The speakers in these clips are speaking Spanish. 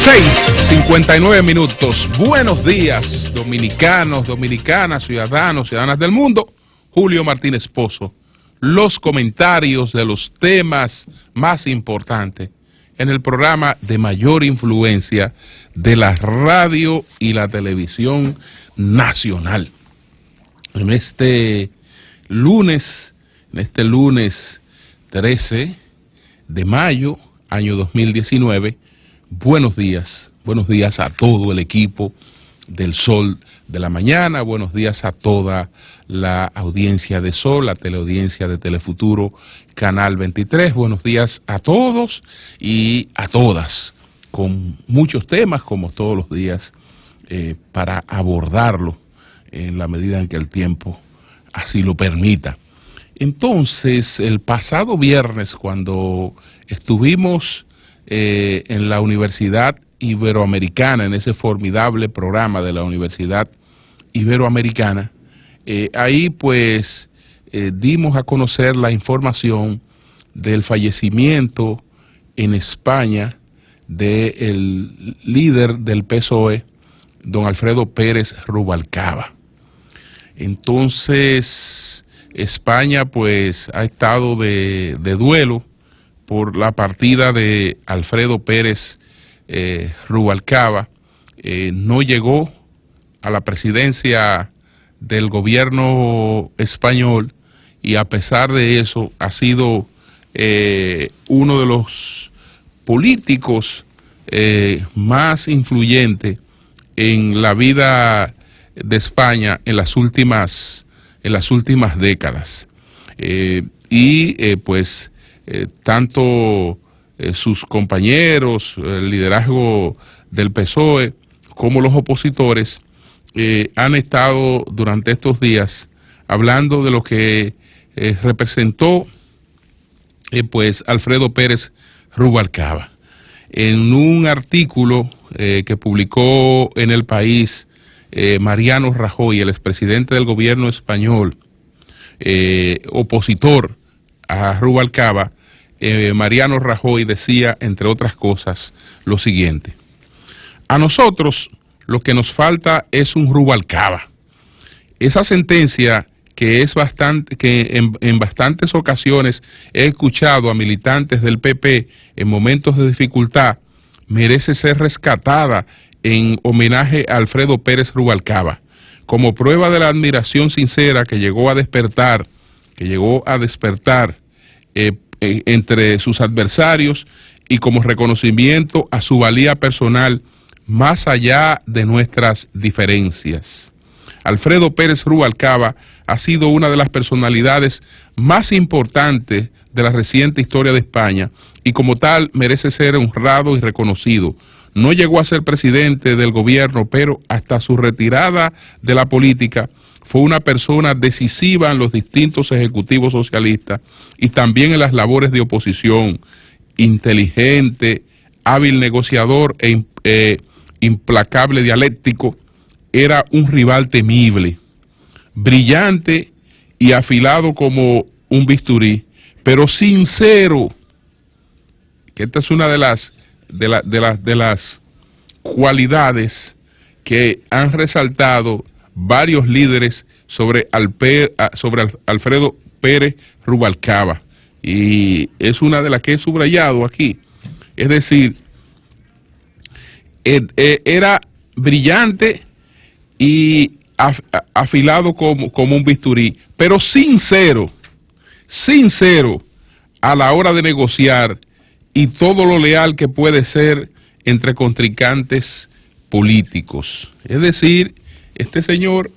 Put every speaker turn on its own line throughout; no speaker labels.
6:59. Buenos días, dominicanos, dominicanas, ciudadanos, ciudadanas del mundo. Julio Martínez Pozo. Los comentarios de los temas más importantes en el programa de mayor influencia de la radio y la televisión nacional. En este lunes 13 de mayo, año 2019, buenos días a todo el equipo del Sol de la Mañana, buenos días a toda la audiencia de Sol, la teleaudiencia de Telefuturo, Canal 23, buenos días a todos y a todas, con muchos temas como todos los días para abordarlo en la medida en que el tiempo así lo permita. Entonces, el pasado viernes, cuando estuvimos en la Universidad Iberoamericana, en ese formidable programa de la Universidad Iberoamericana, ahí pues dimos a conocer la información del fallecimiento en España del líder del PSOE, don Alfredo Pérez Rubalcaba. Entonces, España pues ha estado de duelo por la partida de Alfredo Pérez Rubalcaba. No llegó a la presidencia del gobierno español y a pesar de eso ha sido uno de los políticos más influyentes en la vida de España en las últimas décadas. Tanto sus compañeros, el liderazgo del PSOE, como los opositores, han estado durante estos días hablando de lo que representó Alfredo Pérez Rubalcaba. En un artículo que publicó en El País Mariano Rajoy, el expresidente del gobierno español, opositor a Rubalcaba, Mariano Rajoy decía, entre otras cosas, lo siguiente: a nosotros lo que nos falta es un Rubalcaba. Esa sentencia que en bastantes ocasiones he escuchado a militantes del PP en momentos de dificultad, merece ser rescatada en homenaje a Alfredo Pérez Rubalcaba, como prueba de la admiración sincera que llegó a despertar entre sus adversarios y como reconocimiento a su valía personal más allá de nuestras diferencias. Alfredo Pérez Rubalcaba ha sido una de las personalidades más importantes de la reciente historia de España y como tal merece ser honrado y reconocido. No llegó a ser presidente del gobierno, pero hasta su retirada de la política fue una persona decisiva en los distintos ejecutivos socialistas y también en las labores de oposición, inteligente, hábil negociador e implacable dialéctico. Era un rival temible, brillante y afilado como un bisturí, pero sincero, que esta es una de las cualidades que han resaltado varios líderes sobre Alfredo Pérez Rubalcaba, y es una de las que he subrayado aquí. Es decir, era brillante y afilado como un bisturí, pero sincero a la hora de negociar y todo lo leal que puede ser entre contrincantes políticos. Es decir, este señor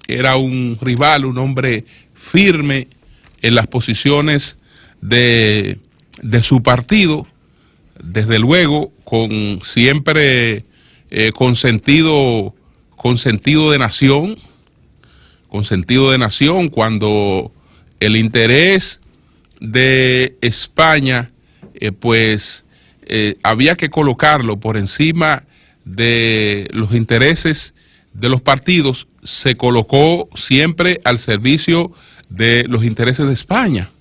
era un rival, un hombre firme en las posiciones de su partido, desde luego siempre con sentido de nación, cuando el interés de España había que colocarlo por encima de los intereses de los partidos, se colocó siempre al servicio de los intereses de España.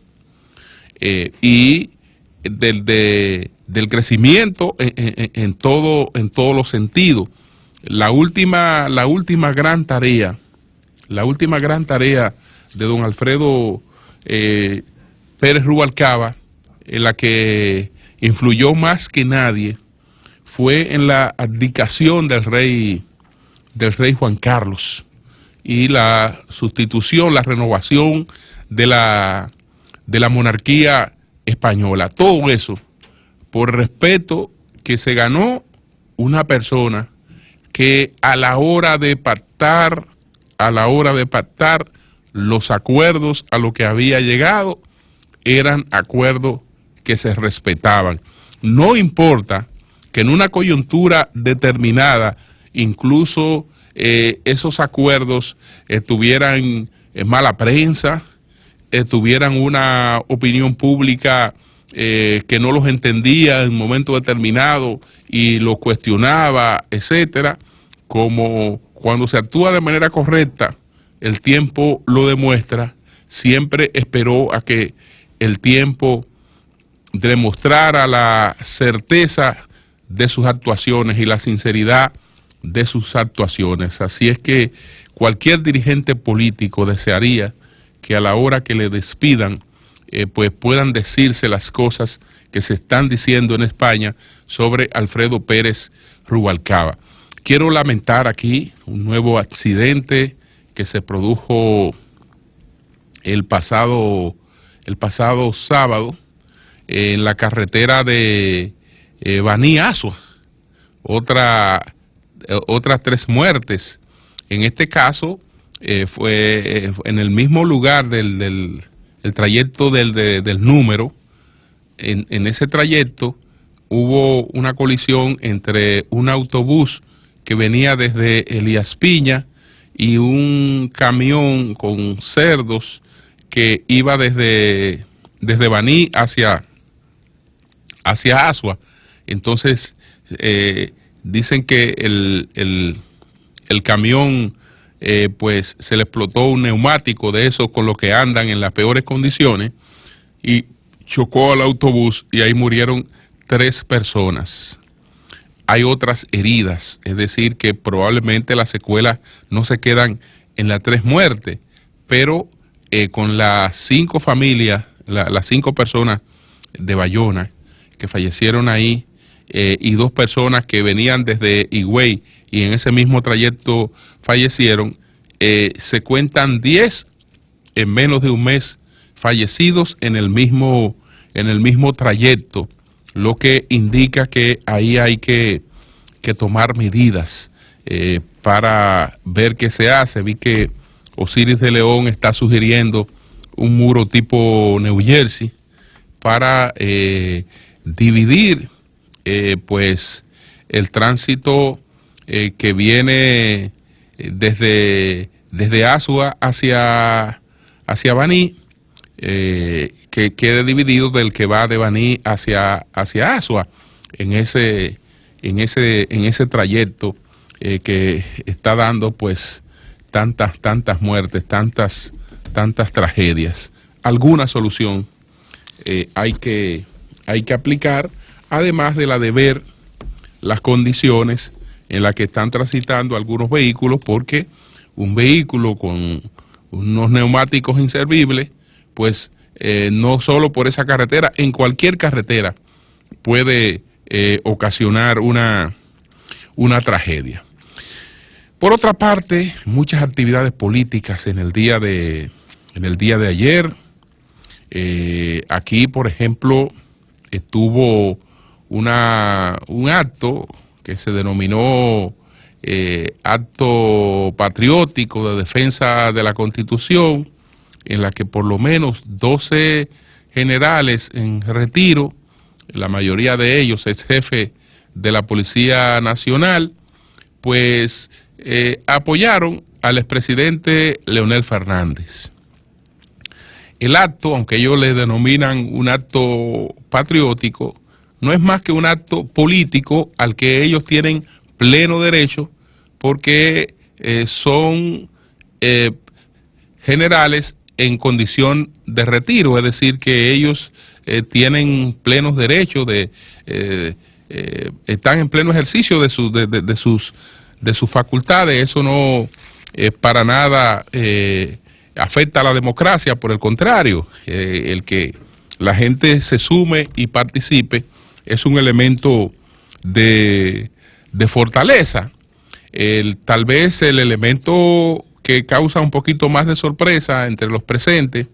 Y desde del crecimiento en todos los sentidos. La última gran tarea de don Alfredo Pérez Rubalcaba, en la que influyó más que nadie, fue en la abdicación del rey Juan Carlos y la sustitución, la renovación de la monarquía española. Todo eso por respeto que se ganó una persona que a la hora de pactar los acuerdos a los que había llegado eran acuerdos que se respetaban. No importa que en una coyuntura determinada incluso esos acuerdos tuvieran mala prensa, tuvieran una opinión pública que no los entendía en un momento determinado y los cuestionaba, etcétera. Como cuando se actúa de manera correcta, el tiempo lo demuestra. Siempre esperó a que el tiempo demostrara la certeza de sus actuaciones y la sinceridad de sus actuaciones. Así es que cualquier dirigente político desearía que a la hora que le despidan, pues puedan decirse las cosas que se están diciendo en España sobre Alfredo Pérez Rubalcaba. Quiero lamentar aquí un nuevo accidente que se produjo el pasado sábado en la carretera de Baní-Asua. Otras 3 muertes. En este caso fue en el mismo lugar del trayecto del número. En ese trayecto hubo una colisión entre un autobús que venía desde Elías Piña y un camión con cerdos que iba desde Baní hacia Asua. Entonces dicen que el camión pues se le explotó un neumático de esos con los que andan en las peores condiciones y chocó al autobús y ahí murieron 3 personas. Hay otras heridas, es decir que probablemente las secuelas no se quedan en las 3 muertes, pero con las 5 familias, las 5 personas de Bayona que fallecieron ahí y 2 personas que venían desde Higüey y en ese mismo trayecto fallecieron, se cuentan 10 en menos de un mes fallecidos en el mismo trayecto, lo que indica que ahí hay que tomar medidas para ver qué se hace. Vi que Osiris de León está sugiriendo un muro tipo New Jersey para dividir pues el tránsito que viene desde Asua hacia Baní, que quede dividido del que va de Baní hacia Asua en ese trayecto que está dando pues tantas muertes, tantas tragedias. Alguna solución hay que aplicar, además de la de ver las condiciones en las que están transitando algunos vehículos, porque un vehículo con unos neumáticos inservibles, pues no solo por esa carretera, en cualquier carretera puede ocasionar una tragedia. Por otra parte, muchas actividades políticas en el día de ayer. Aquí, por ejemplo, estuvo un acto que se denominó acto patriótico de defensa de la Constitución, en la que por lo menos 12 generales en retiro, la mayoría de ellos es jefe de la Policía Nacional, pues apoyaron al expresidente Leonel Fernández. El acto, aunque ellos le denominan un acto patriótico, no es más que un acto político al que ellos tienen pleno derecho, porque son generales en condición de retiro, es decir, que ellos tienen plenos derechos de están en pleno ejercicio de sus facultades. Eso no para nada afecta a la democracia, por el contrario, el que la gente se sume y participe es un elemento de fortaleza. Tal vez el elemento que causa un poquito más de sorpresa entre los presentes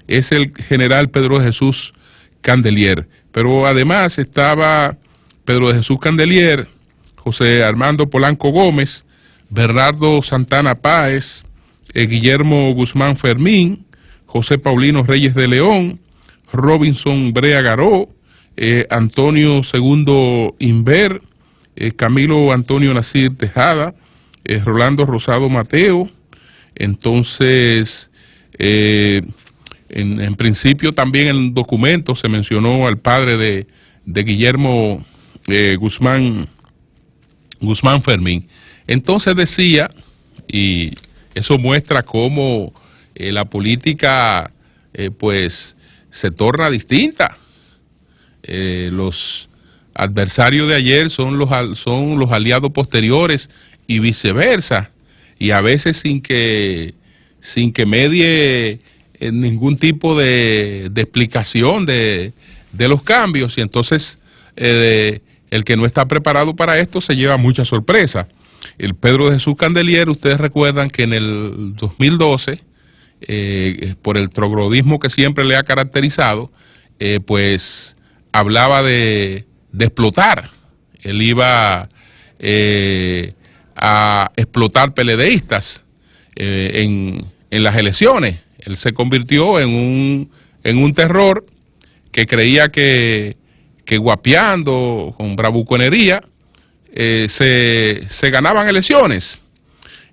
es el general Pedro de Jesús Candelier, pero además estaba Pedro de Jesús Candelier, José Armando Polanco Gómez, Bernardo Santana Páez, Guillermo Guzmán Fermín, José Paulino Reyes de León, Robinson Brea Garó, Antonio Segundo Inver, Camilo Antonio Nacir Tejada, Rolando Rosado Mateo. Entonces, en principio también en el documento se mencionó al padre de Guillermo Guzmán Fermín. Entonces decía, y eso muestra cómo la política pues se torna distinta. Los adversarios de ayer son los aliados posteriores y viceversa, y a veces sin que medie ningún tipo de explicación de los cambios, y entonces el que no está preparado para esto se lleva mucha sorpresa. El Pedro de Jesús Candelier, ustedes recuerdan que en el 2012, por el troglodismo que siempre le ha caracterizado, pues hablaba de explotar. Él iba a explotar PLDistas en las elecciones. Él se convirtió en un terror que creía que guapeando, con bravuconería, se ganaban elecciones.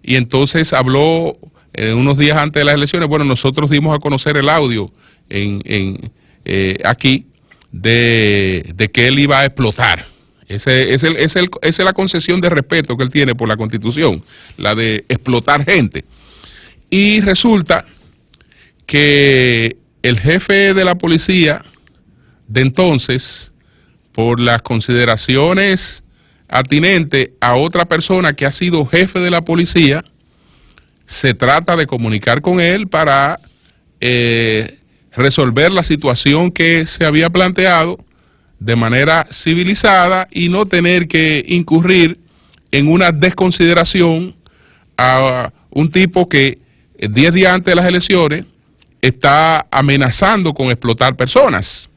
Y entonces habló unos días antes de las elecciones. Bueno, nosotros dimos a conocer el audio aquí de que él iba a explotar. Esa es la concesión de respeto que él tiene por la Constitución, la de explotar gente. Y resulta que el jefe de la policía de entonces, por las consideraciones atinentes a otra persona que ha sido jefe de la policía, se trata de comunicar con él para resolver la situación que se había planteado de manera civilizada y no tener que incurrir en una desconsideración a un tipo que 10 días antes de las elecciones está amenazando con explotar personas.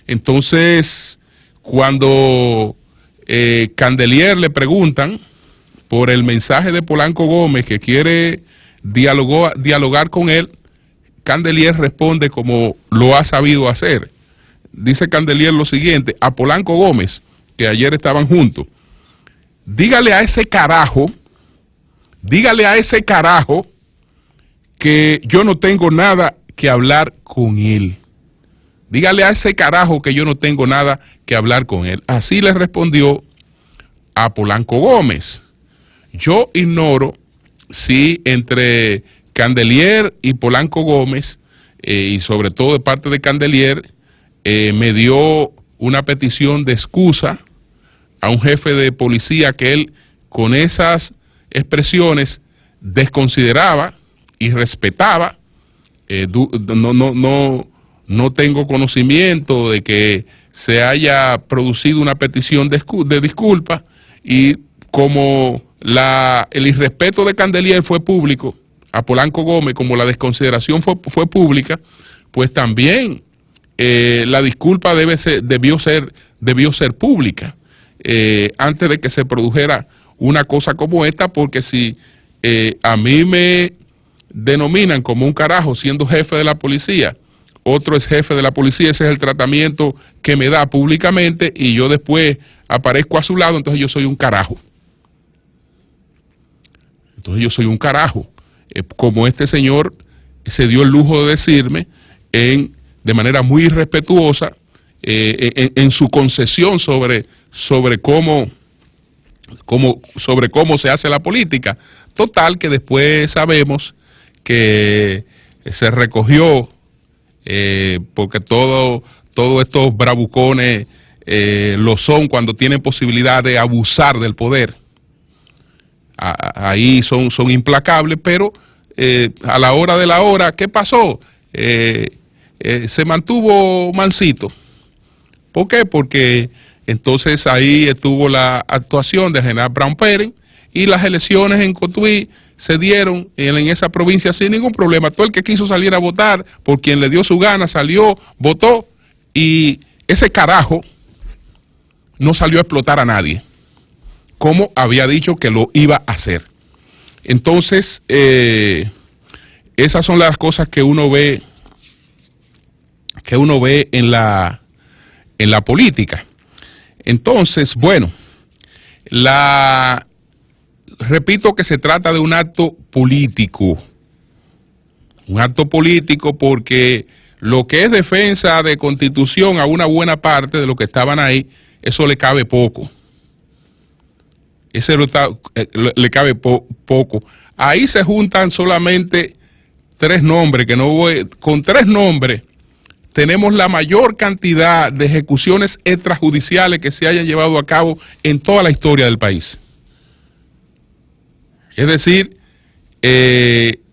Entonces, cuando Candelier le preguntan por el mensaje de Polanco Gómez que quiere dialogar con él, Candelier responde como lo ha sabido hacer. Dice Candelier lo siguiente a Polanco Gómez, que ayer estaban juntos: dígale a ese carajo que yo no tengo nada que hablar con él. Dígale a ese carajo que yo no tengo nada que hablar con él. Así le respondió a Polanco Gómez. Yo ignoro si entre Candelier y Polanco Gómez, y sobre todo de parte de Candelier, me dio una petición de excusa a un jefe de policía que él con esas expresiones desconsideraba y respetaba. No tengo conocimiento de que se haya producido una petición de disculpa, y como el irrespeto de Candelier fue público a Polanco Gómez, como la desconsideración fue pública, pues también la disculpa debió ser pública antes de que se produjera una cosa como esta, porque si a mí me denominan como un carajo siendo jefe de la policía, otro es jefe de la policía, ese es el tratamiento que me da públicamente, y yo después aparezco a su lado, entonces yo soy un carajo. Como este señor se dio el lujo de decirme de manera muy irrespetuosa en su concesión sobre cómo se hace la política. Total, que después sabemos que se recogió porque todos estos bravucones lo son cuando tienen posibilidad de abusar del poder. Ahí son implacables, pero a la hora de la hora, ¿qué pasó? Se mantuvo mansito. ¿Por qué? Porque entonces ahí estuvo la actuación del general Brown Pérez y las elecciones en Cotuí se dieron en esa provincia sin ningún problema. Todo el que quiso salir a votar, por quien le dio su gana, salió, votó, y ese carajo no salió a explotar a nadie, como había dicho que lo iba a hacer. Entonces, esas son las cosas que uno ve en la política. Entonces, bueno, repito que se trata de un acto político. Un acto político porque lo que es defensa de Constitución a una buena parte de los que estaban ahí, eso le cabe poco. Le cabe poco. Ahí se juntan solamente 3 nombres, con 3 nombres tenemos la mayor cantidad de ejecuciones extrajudiciales que se hayan llevado a cabo en toda la historia del país. Es decir,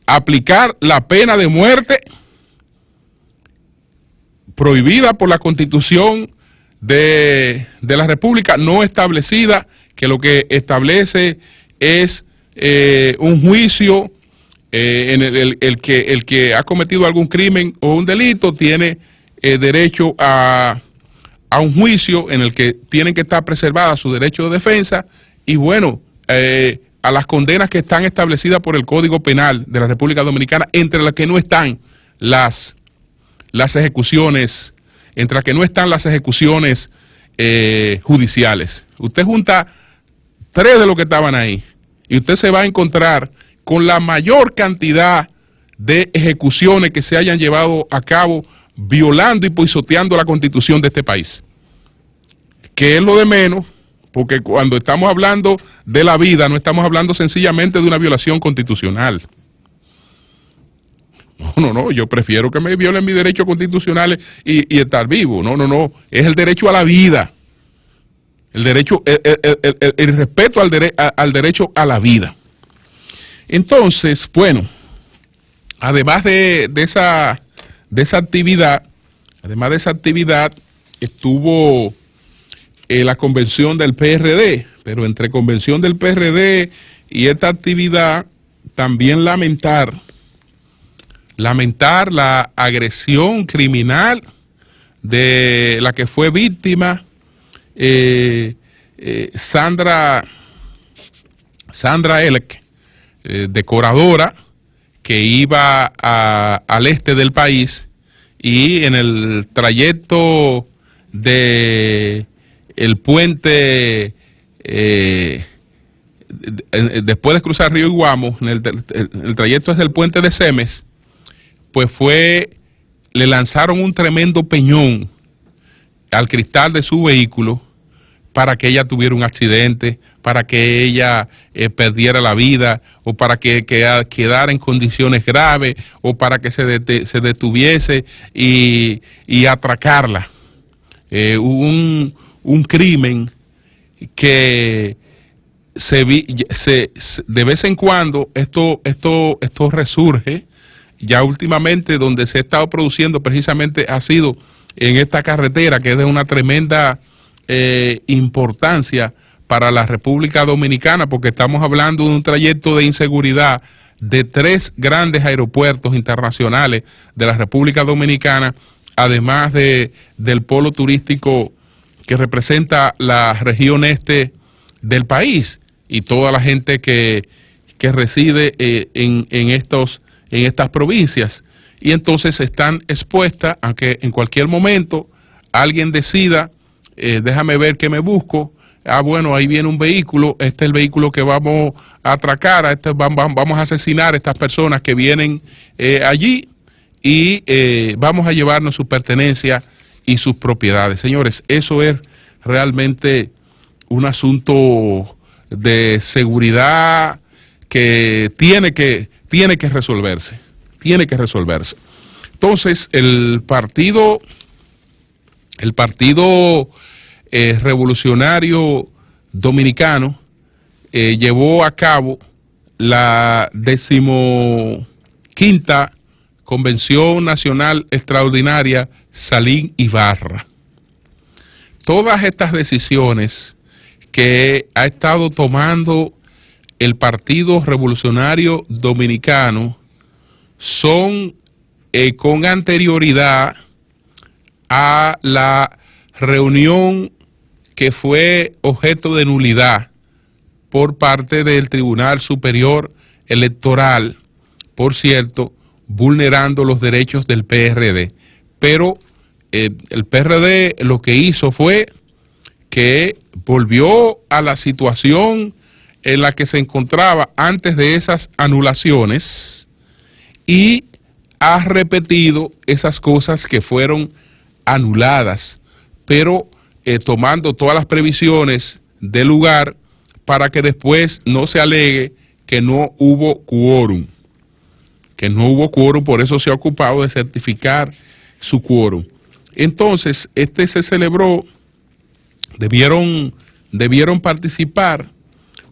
aplicar la pena de muerte prohibida por la Constitución de la República, no establecida, que lo que establece es un juicio en el que ha cometido algún crimen o un delito tiene derecho a un juicio en el que tienen que estar preservadas su derecho de defensa y bueno, a las condenas que están establecidas por el Código Penal de la República Dominicana, entre las que no están las ejecuciones, judiciales. Usted junta 3 de los que estaban ahí y usted se va a encontrar con la mayor cantidad de ejecuciones que se hayan llevado a cabo violando y pisoteando la Constitución de este país, que es lo de menos, porque cuando estamos hablando de la vida no estamos hablando sencillamente de una violación constitucional. No, yo prefiero que me violen mis derechos constitucionales y estar vivo. No, es el derecho a la vida, el respeto al derecho a la vida. Entonces, bueno, además de esa actividad, estuvo la convención del PRD, pero entre convención del PRD y esta actividad también lamentar la agresión criminal de la que fue víctima Sandra Elek, decoradora, que iba al este del país y en el trayecto de el puente, después de cruzar Río Iguamo, el trayecto es del puente de Semes, pues le lanzaron un tremendo peñón al cristal de su vehículo para que ella tuviera un accidente, para que ella perdiera la vida, o para que quedara en condiciones graves, o para que se detuviese y atracarla. Un crimen que de vez en cuando esto resurge. Ya últimamente donde se ha estado produciendo precisamente ha sido en esta carretera, que es de una tremenda importancia para la República Dominicana, porque estamos hablando de un trayecto de inseguridad de 3 grandes aeropuertos internacionales de la República Dominicana, además del polo turístico que representa la región este del país y toda la gente que reside en estas provincias. Y entonces están expuestas a que en cualquier momento alguien decida, déjame ver qué me busco, bueno, ahí viene un vehículo, este es el vehículo que vamos a atracar, vamos a asesinar a estas personas que vienen allí y vamos a llevarnos sus pertenencias y sus propiedades. Señores, eso es realmente un asunto de seguridad que tiene que resolverse. Entonces, el partido Revolucionario Dominicano llevó a cabo la 15ª Convención Nacional Extraordinaria Salín Ibarra. Todas estas decisiones que ha estado tomando el Partido Revolucionario Dominicano son con anterioridad a la reunión que fue objeto de nulidad por parte del Tribunal Superior Electoral, por cierto, vulnerando los derechos del PRD. Pero el PRD lo que hizo fue que volvió a la situación en la que se encontraba antes de esas anulaciones y ha repetido esas cosas que fueron anuladas, pero tomando todas las previsiones del lugar para que después no se alegue que no hubo quórum. Por eso se ha ocupado de certificar su quórum. Entonces, se celebró, debieron participar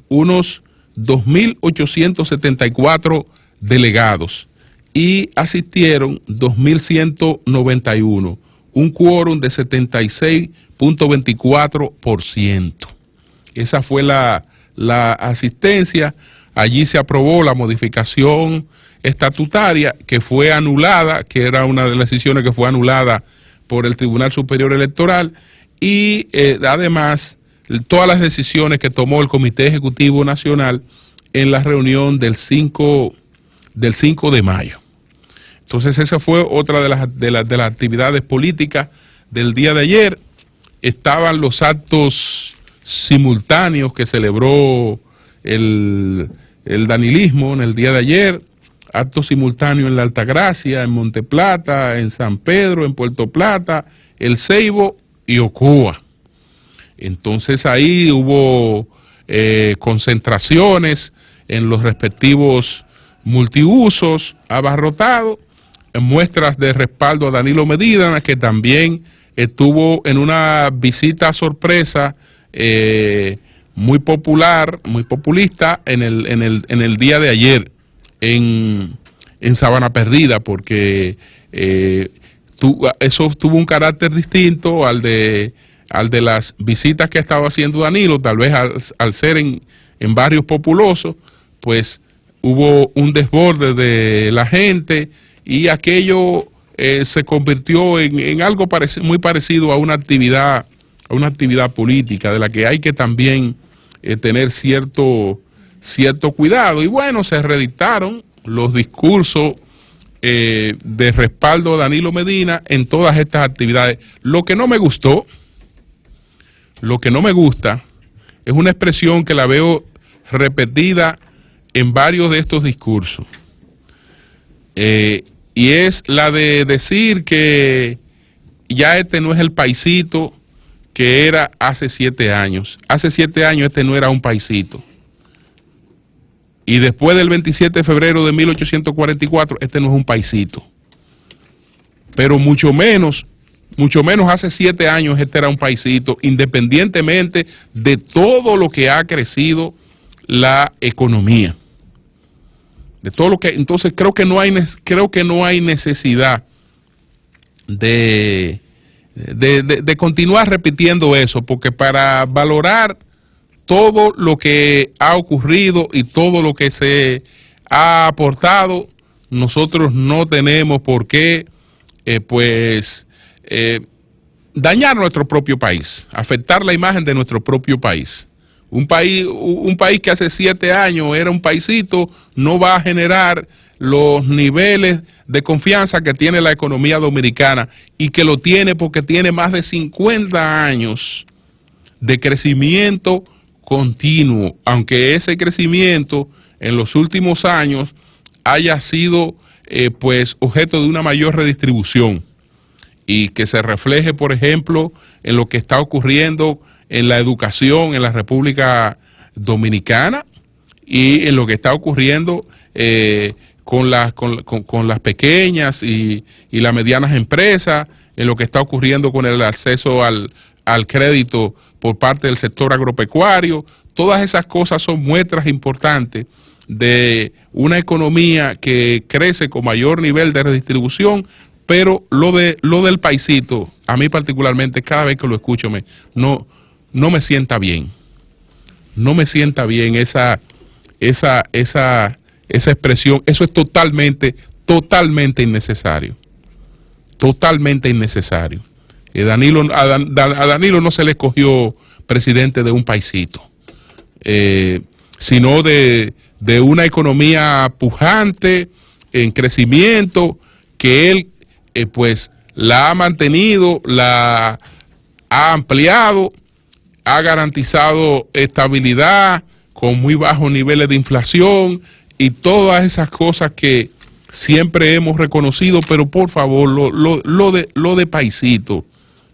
unos 2.874 delegados y asistieron 2.191, un quórum de 76.24%. Esa fue la asistencia. Allí se aprobó la modificación estatutaria que fue anulada, que era una de las decisiones que fue anulada por el Tribunal Superior Electoral, y además todas las decisiones que tomó el Comité Ejecutivo Nacional en la reunión del 5 de mayo. Entonces esa fue otra de las actividades políticas del día de ayer. Estaban los actos simultáneos que celebró el danilismo en el día de ayer, actos simultáneos en la Altagracia, en Monteplata, en San Pedro, en Puerto Plata, El Ceibo y Ocoa. Entonces ahí hubo concentraciones en los respectivos multiusos, abarrotados, en muestras de respaldo a Danilo Medina, que también estuvo en una visita sorpresa muy popular, muy populista en el día de ayer en Sabana Perdida, porque eso tuvo un carácter distinto al de las visitas que estaba haciendo Danilo. Tal vez al ser en barrios populosos, pues hubo un desborde de la gente y aquello se convirtió en algo muy parecido a una actividad política, de la que hay que también tener cierto cuidado. Y bueno, se reeditaron los discursos de respaldo a Danilo Medina en todas estas actividades. Lo que no me gusta es una expresión que la veo repetida en varios de estos discursos, y es la de decir que ya este no es el paisito que era hace 7 años. Hace 7 años este no era un paisito. Y después del 27 de febrero de 1844, este no es un paisito. Pero mucho menos hace 7 años este era un paisito, independientemente de todo lo que ha crecido la economía. De todo lo que, entonces creo que no hay necesidad de continuar repitiendo eso, porque para valorar todo lo que ha ocurrido y todo lo que se ha aportado, nosotros no tenemos por qué dañar nuestro propio país, afectar la imagen de nuestro propio país. Un país que hace 7 años era un paisito no va a generar los niveles de confianza que tiene la economía dominicana, y que lo tiene porque tiene más de 50 años de crecimiento continuo, aunque ese crecimiento en los últimos años haya sido objeto de una mayor redistribución, y que se refleje, por ejemplo, en lo que está ocurriendo en la educación en la República Dominicana, y en lo que está ocurriendo con las pequeñas y las medianas empresas, en lo que está ocurriendo con el acceso al al crédito por parte del sector agropecuario. Todas esas cosas son muestras importantes de una economía que crece con mayor nivel de redistribución, pero lo del paisito, a mí particularmente, cada vez que lo escucho, no me sienta bien. No me sienta bien esa expresión. Eso es totalmente innecesario. Totalmente innecesario. A Danilo no se le escogió presidente de un paisito, sino de una economía pujante, en crecimiento, que él pues la ha mantenido, la ha ampliado, ha garantizado estabilidad con muy bajos niveles de inflación y todas esas cosas que siempre hemos reconocido. Pero por favor, lo de paisito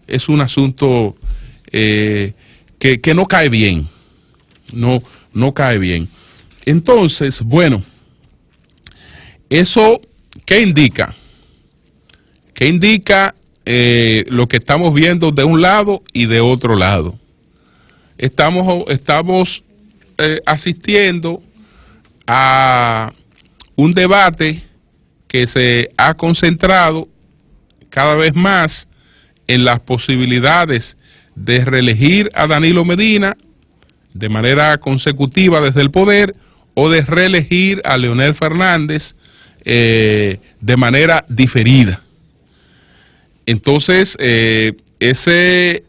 es un asunto que no cae bien, no cae bien. Entonces, bueno, ¿eso qué indica? ¿Qué indica lo que estamos viendo de un lado y de otro lado? Estamos asistiendo a un debate que se ha concentrado cada vez más en las posibilidades de reelegir a Danilo Medina de manera consecutiva desde el poder, o de reelegir a Leonel Fernández de manera diferida. Entonces, ese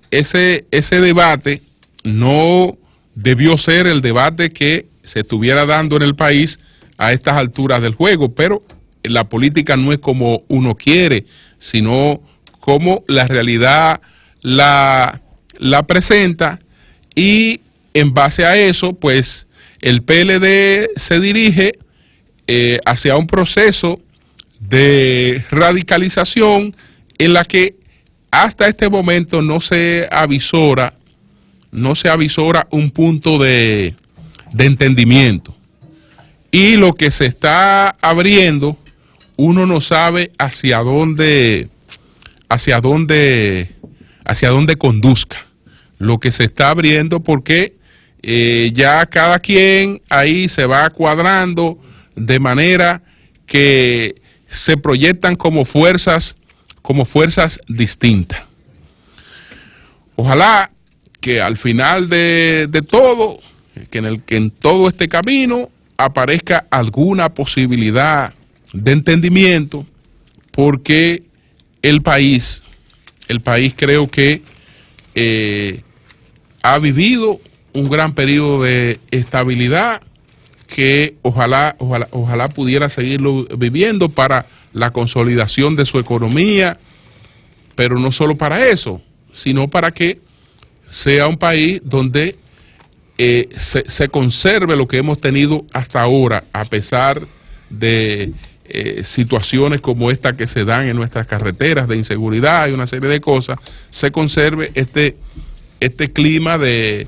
debate no debió ser el debate que se estuviera dando en el país a estas alturas del juego, pero la política no es como uno quiere, sino como la realidad la presenta, y en base a eso, pues, el PLD se dirige hacia un proceso de radicalización en la que hasta este momento no se avisora un punto de entendimiento. Y lo que se está abriendo, uno no sabe hacia dónde conduzca lo que se está abriendo, porque ya cada quien ahí se va cuadrando de manera que se proyectan como fuerzas distintas. Ojalá que al final de todo, que en todo este camino aparezca alguna posibilidad de entendimiento, porque el país creo que ha vivido un gran periodo de estabilidad que ojalá pudiera seguirlo viviendo para la consolidación de su economía, pero no solo para eso, sino para que sea un país donde se conserve lo que hemos tenido hasta ahora, a pesar de situaciones como esta que se dan en nuestras carreteras, de inseguridad y una serie de cosas. Se conserve este clima de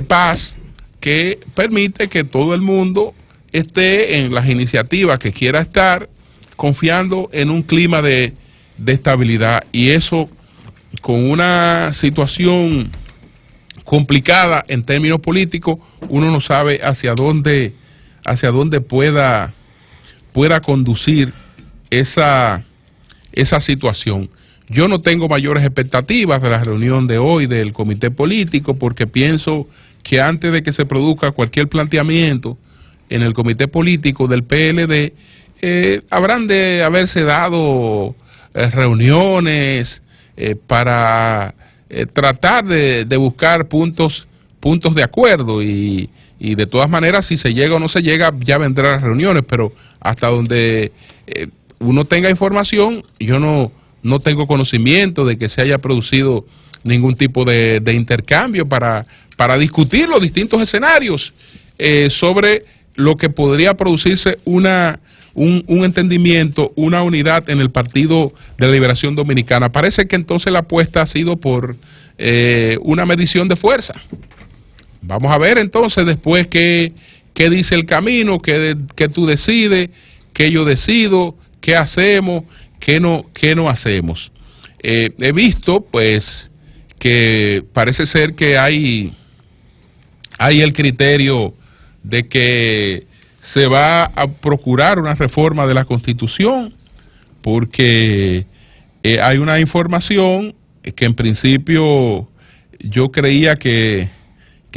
paz que permite que todo el mundo esté en las iniciativas que quiera estar, confiando en un clima de estabilidad. Y eso, con una situación complicada en términos políticos, uno no sabe hacia dónde pueda conducir esa situación. Yo no tengo mayores expectativas de la reunión de hoy del comité político, porque pienso que antes de que se produzca cualquier planteamiento en el comité político del PLD, habrán de haberse dado reuniones para tratar de buscar puntos de acuerdo, y de todas maneras, si se llega o no se llega, ya vendrán las reuniones, pero hasta donde uno tenga información, yo no tengo conocimiento de que se haya producido ningún tipo de intercambio para discutir los distintos escenarios sobre lo que podría producirse un entendimiento, una unidad en el Partido de la Liberación Dominicana. Parece que entonces la apuesta ha sido por una medición de fuerza. Vamos a ver entonces después qué dice el camino, qué tú decides, qué yo decido, qué hacemos, qué no hacemos. He visto pues que parece ser que hay el criterio de que se va a procurar una reforma de la Constitución, porque hay una información que en principio yo creía que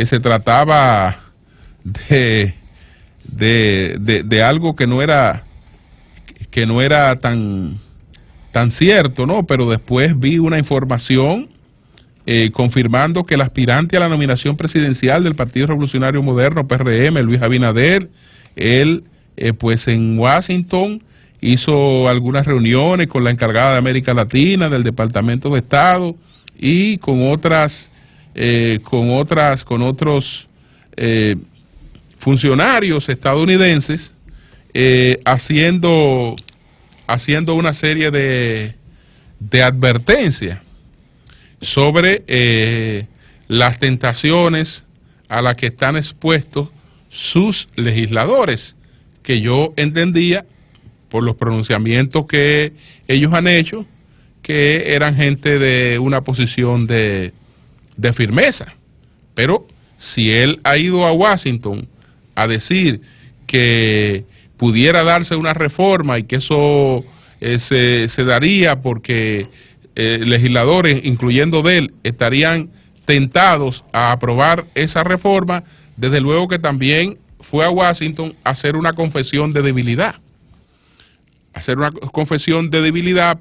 se trataba de algo que no era tan cierto, ¿no? Pero después vi una información confirmando que el aspirante a la nominación presidencial del Partido Revolucionario Moderno, PRM, Luis Abinader, él pues en Washington hizo algunas reuniones con la encargada de América Latina del Departamento de Estado y con otros funcionarios estadounidenses, haciendo una serie de advertencias sobre las tentaciones a las que están expuestos sus legisladores, que yo entendía por los pronunciamientos que ellos han hecho que eran gente de una posición de firmeza. Pero si él ha ido a Washington a decir que pudiera darse una reforma y que eso se daría porque legisladores, incluyendo de él, estarían tentados a aprobar esa reforma, desde luego que también fue a Washington a hacer una confesión de debilidad.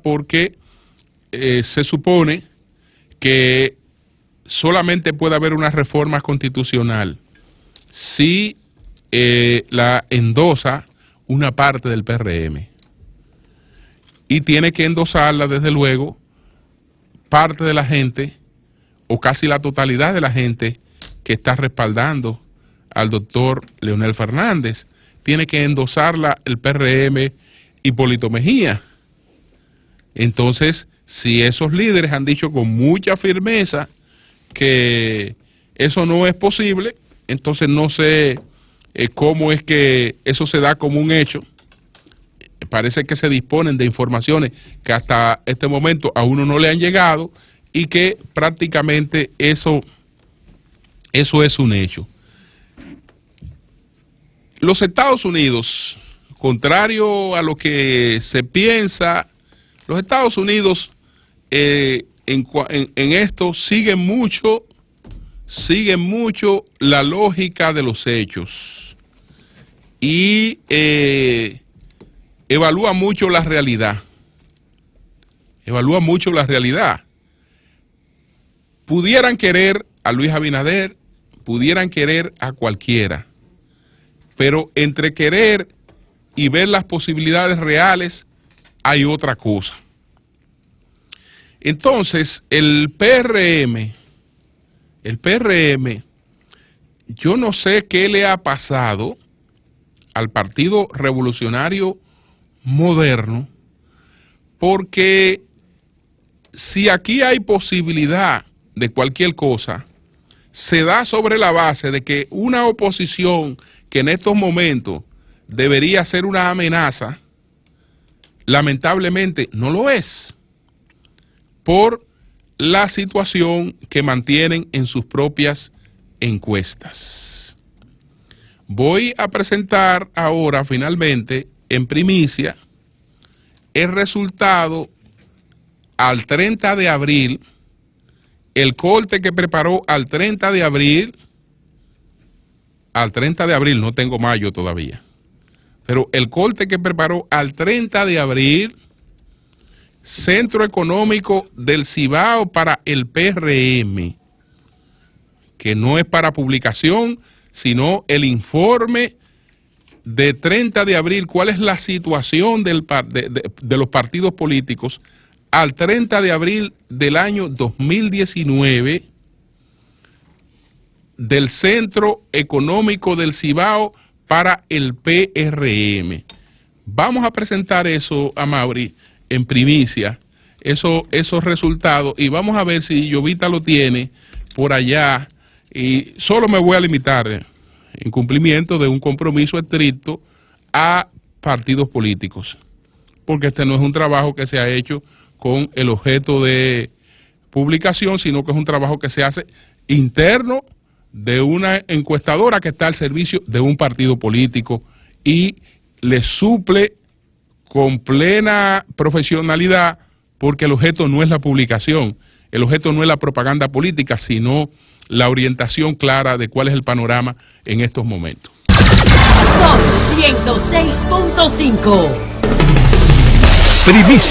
Porque se supone que solamente puede haber una reforma constitucional si la endosa una parte del PRM. Y tiene que endosarla, desde luego, parte de la gente, o casi la totalidad de la gente que está respaldando al doctor Leonel Fernández. Tiene que endosarla el PRM Hipólito Mejía. Entonces, si esos líderes han dicho con mucha firmeza que eso no es posible, entonces no sé cómo es que eso se da como un hecho. Parece que se disponen de informaciones que hasta este momento a uno no le han llegado y que prácticamente eso es un hecho. Los Estados Unidos, contrario a lo que se piensa, los Estados Unidos en esto siguen mucho la lógica de los hechos y evalúa mucho la realidad. Pudieran querer a Luis Abinader, pudieran querer a cualquiera, pero entre querer y ver las posibilidades reales hay otra cosa. Entonces, el PRM, yo no sé qué le ha pasado al Partido Revolucionario Moderno, porque si aquí hay posibilidad de cualquier cosa, se da sobre la base de que una oposición que en estos momentos debería ser una amenaza, lamentablemente no lo es, por la situación que mantienen en sus propias encuestas. Voy a presentar ahora finalmente en primicia el resultado al 30 de abril, el corte que preparó al 30 de abril, no tengo mayo todavía, pero el corte que preparó al 30 de abril, Centro Económico del Cibao para el PRM, que no es para publicación, sino el informe de 30 de abril, cuál es la situación de los partidos políticos al 30 de abril del año 2019 del Centro Económico del Cibao para el PRM. Vamos a presentar eso a Mauri en primicia, esos resultados, y vamos a ver si Jovita lo tiene por allá, y solo me voy a limitar en cumplimiento de un compromiso estricto a partidos políticos, porque este no es un trabajo que se ha hecho con el objeto de publicación, sino que es un trabajo que se hace interno de una encuestadora que está al servicio de un partido político y le suple con plena profesionalidad, porque el objeto no es la publicación, el objeto no es la propaganda política, sino la orientación clara de cuál es el panorama en estos momentos.
Son 106.5.